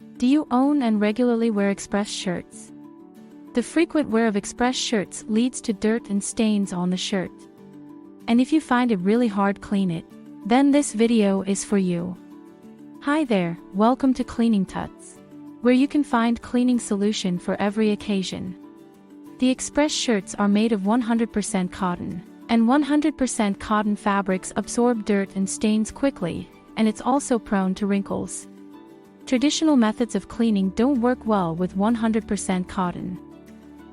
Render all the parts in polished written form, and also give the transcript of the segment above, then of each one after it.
Do you own and regularly wear express shirts? The frequent wear of express shirts leads to dirt and stains on the shirt. And if you find it really hard to clean it, then this video is for you. Hi there, welcome to CleaningTuts, where you can find cleaning solution for every occasion. The express shirts are made of 100% cotton, and 100% cotton fabrics absorb dirt and stains quickly, and it's also prone to wrinkles. Traditional methods of cleaning don't work well with 100% cotton.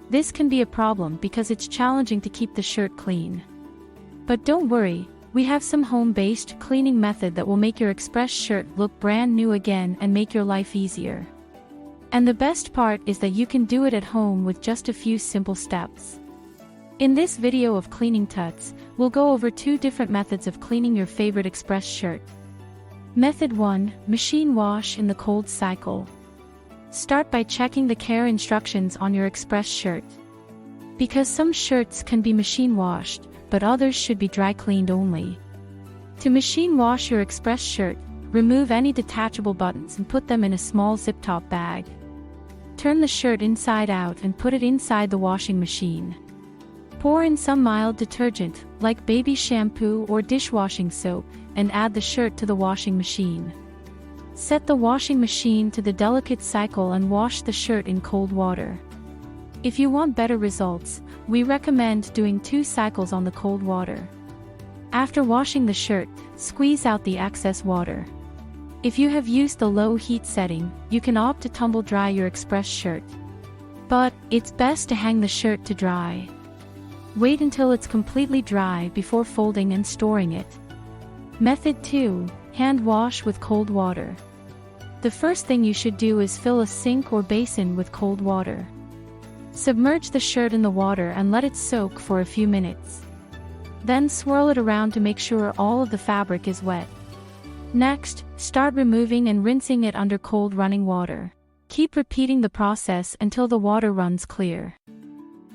This can be a problem because it's challenging to keep the shirt clean. But don't worry, we have some home-based cleaning method that will make your express shirt look brand new again and make your life easier. And the best part is that you can do it at home with just a few simple steps. In this video of CleaningTuts, we'll go over 2 different methods of cleaning your favorite express shirt. Method 1. Machine wash in the cold cycle. Start by checking the care instructions on your express shirt. Because some shirts can be machine washed, but others should be dry cleaned only. To machine wash your express shirt, remove any detachable buttons and put them in a small zip-top bag. Turn the shirt inside out and put it inside the washing machine. Pour in some mild detergent, like baby shampoo or dishwashing soap, and add the shirt to the washing machine. Set the washing machine to the delicate cycle and wash the shirt in cold water. If you want better results, we recommend doing 2 cycles on the cold water. After washing the shirt, squeeze out the excess water. If you have used the low heat setting, you can opt to tumble dry your express shirt. But it's best to hang the shirt to dry. Wait until it's completely dry before folding and storing it. Method 2. Hand wash with cold water. The first thing you should do is fill a sink or basin with cold water. Submerge the shirt in the water and let it soak for a few minutes. Then swirl it around to make sure all of the fabric is wet. Next, start removing and rinsing it under cold running water. Keep repeating the process until the water runs clear.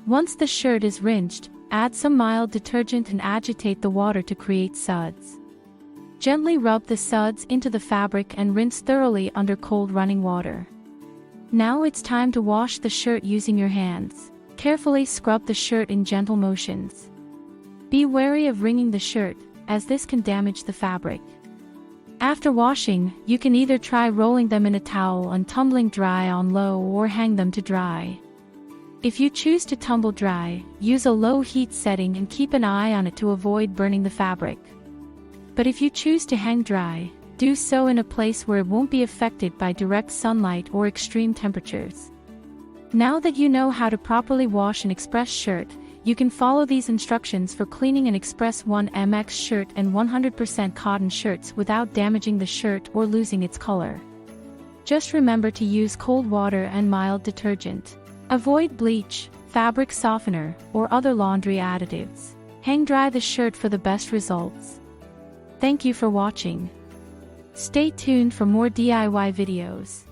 Once the shirt is rinsed, add some mild detergent and agitate the water to create suds. Gently rub the suds into the fabric and rinse thoroughly under cold running water. Now it's time to wash the shirt using your hands. Carefully scrub the shirt in gentle motions. Be wary of wringing the shirt, as this can damage the fabric. After washing, you can either try rolling them in a towel and tumbling dry on low or hang them to dry. If you choose to tumble dry, use a low heat setting and keep an eye on it to avoid burning the fabric. But if you choose to hang dry, do so in a place where it won't be affected by direct sunlight or extreme temperatures. Now that you know how to properly wash an express shirt, you can follow these instructions for cleaning an Express 1MX shirt and 100% cotton shirts without damaging the shirt or losing its color. Just remember to use cold water and mild detergent. Avoid bleach, fabric softener, or other laundry additives. Hang dry the shirt for the best results. Thank you for watching. Stay tuned for more DIY videos.